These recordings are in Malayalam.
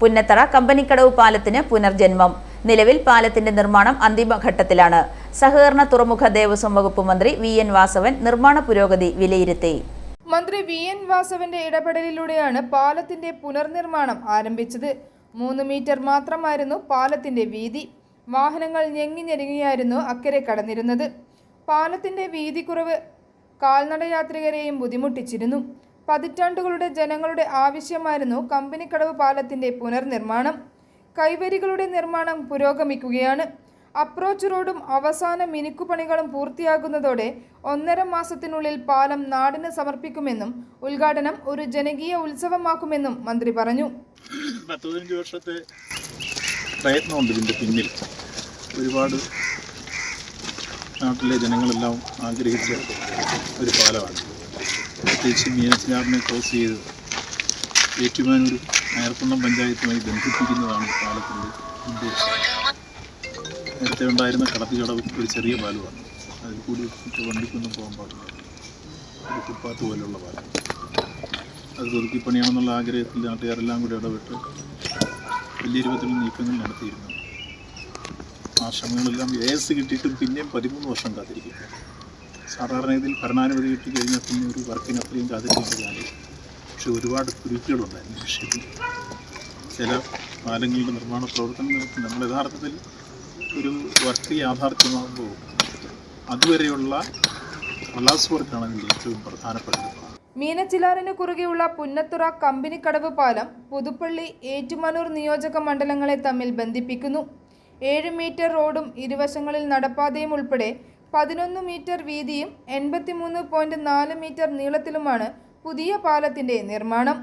പുന്നത്തറ കമ്പനിക്കടവ് പാലത്തിന് പുനർജന്മം. നിലവിൽ പാലത്തിന്റെ നിർമ്മാണം അന്തിമഘട്ടത്തിലാണ്. സഹകരണ തുറമുഖ ദേവസ്വം വകുപ്പ് മന്ത്രി വി.എൻ. വാസവൻ നിർമ്മാണ പുരോഗതി വിലയിരുത്തി. മന്ത്രി വി.എൻ. വാസവന്റെ ഇടപെടലിലൂടെയാണ് പാലത്തിന്റെ പുനർനിർമ്മാണം ആരംഭിച്ചത്. 3 മീറ്റർ മാത്രമായിരുന്നു പാലത്തിന്റെ വീതി. വാഹനങ്ങൾ ഞെങ്ങിഞ്ഞെരുങ്ങിയായിരുന്നു അക്കരെ കടന്നിരുന്നത്. പാലത്തിന്റെ വീതി കുറവ് കാൽനടയാത്രികരെയും ബുദ്ധിമുട്ടിച്ചിരുന്നു. പതിറ്റാണ്ടുകളുടെ ജനങ്ങളുടെ ആവശ്യമായിരുന്നു കമ്പനിക്കടവ് പാലത്തിന്റെ പുനർനിർമ്മാണം. കൈവരികളുടെ നിർമ്മാണം പുരോഗമിക്കുകയാണ്. അപ്രോച്ച് റോഡും അവസാന മിനുക്കുപണികളും പൂർത്തിയാകുന്നതോടെ 1.5 മാസത്തിനുള്ളിൽ പാലം നാടിന് സമർപ്പിക്കുമെന്നും ഉദ്ഘാടനം ഒരു ജനകീയ ഉത്സവമാക്കുമെന്നും മന്ത്രി പറഞ്ഞു. 15 വർഷത്തെ പ്രയത്നമുണ്ട് ഇതിൻ്റെ പിന്നിൽ. ഒരുപാട് നാട്ടിലെ ജനങ്ങളെല്ലാം ആഗ്രഹിച്ച ഒരു പാലമാണ്. പ്രത്യേകിച്ച് മീനച്ചിലാറിനെ ക്രോസ് ചെയ്ത് ഏറ്റുമാനൂരും അയർക്കുന്നം പഞ്ചായത്തുമായി ബന്ധിപ്പിക്കുന്നതാണ് പാലത്തിൻ്റെ ഉദ്ദേശം. നേരത്തെ ഉണ്ടായിരുന്ന കടത്തിക്കടവ് ഒരു ചെറിയ പാലമാണ്. അതിൽ കൂടി വണ്ടിക്കൊന്നും പോകാൻ പാടില്ല. ഒരു ഫുട്പാത്ത് പോലുള്ള പാലം. അത് ഒതുക്കിപ്പണിയാണെന്നുള്ള ആഗ്രഹത്തിൽ നാട്ടുകാരെല്ലാം കൂടി ഇടപെട്ട് വലിയ രൂപത്തിൽ നീക്കങ്ങൾ നടത്തിയിരുന്നു. ആ ശ്രമങ്ങളെല്ലാം AS കിട്ടിയിട്ടും പിന്നെയും 13 വർഷം കാത്തിരിക്കും. സാധാരണ ഇതിൽ ഭരണാനുമതി കിട്ടിക്കഴിഞ്ഞാൽ പിന്നെ ഒരു വർക്കിന് അത്രയും കാത്തിരിക്കേണ്ടതാണ്. പക്ഷെ ഒരുപാട് കുരുക്കുകളുണ്ടായിരുന്നു വിഷയത്തിൽ. ചില പാലങ്ങളുടെ നിർമ്മാണ പ്രവർത്തനങ്ങൾക്ക് നമ്മൾ യഥാർത്ഥത്തിൽ ഒരു വർക്ക് യാഥാർത്ഥ്യമാകുമ്പോൾ അതുവരെയുള്ള ക്ലാസ് വർക്കാണ് അതിൻ്റെ ഏറ്റവും പ്രധാനപ്പെട്ടത്. മീനച്ചിലാറിന് കുറുകെയുള്ള പുന്നത്തുറ കമ്പനിക്കടവ് പാലം പുതുപ്പള്ളി ഏറ്റുമാനൂർ നിയോജക മണ്ഡലങ്ങളെ തമ്മിൽ ബന്ധിപ്പിക്കുന്നു. 7 മീറ്റർ റോഡും ഇരുവശങ്ങളിൽ നടപ്പാതയും ഉൾപ്പെടെ 11 മീറ്റർ വീതിയും 83.4 മീറ്റർ നീളത്തിലുമാണ് പുതിയ പാലത്തിന്റെ നിർമ്മാണം.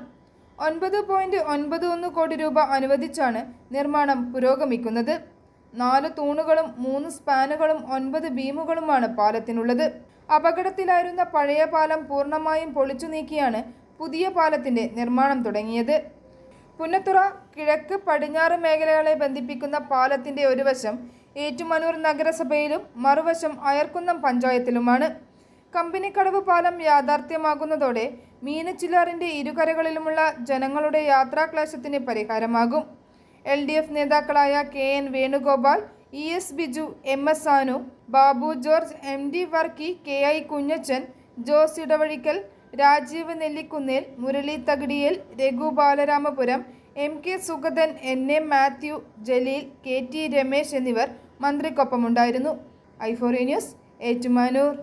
9.91 കോടി രൂപ അനുവദിച്ചാണ് നിർമ്മാണം പുരോഗമിക്കുന്നത്. 4 തൂണുകളും 3 സ്പാനുകളും 9 ബീമുകളുമാണ് പാലത്തിനുള്ളത്. അപകടത്തിലായിരുന്ന പഴയ പാലം പൂർണ്ണമായും പൊളിച്ചു നീക്കിയാണ് പുതിയ പാലത്തിന്റെ നിർമ്മാണം തുടങ്ങിയത്. പുന്നത്തുറ കിഴക്ക് പടിഞ്ഞാറ് മേഖലകളെ ബന്ധിപ്പിക്കുന്ന പാലത്തിന്റെ ഒരു വശം ഏറ്റുമാനൂർ നഗരസഭയിലും മറുവശം അയർക്കുന്നം പഞ്ചായത്തിലുമാണ്. കമ്പനിക്കടവ് പാലം യാഥാർത്ഥ്യമാകുന്നതോടെ മീനച്ചിലാറിന്റെ ഇരുകരകളിലുമുള്ള ജനങ്ങളുടെ യാത്രാക്ലേശത്തിന് പരിഹാരമാകും. LDF നേതാക്കളായ KN Venugopal, ES Biju, MS Sanu, Babu George, MD Varkey, KI Kunjachan, Jose Edavazhikkal, Rajeev Nellikkunnel, Murali Thakidiyel, Raghu Balaramapuram, MK Sugathan, NA Mathew, Jaleel, KT Ramesh എന്നിവർ മന്ത്രിക്കൊപ്പമുണ്ടായിരുന്നു. i4 news, Ettumanoor.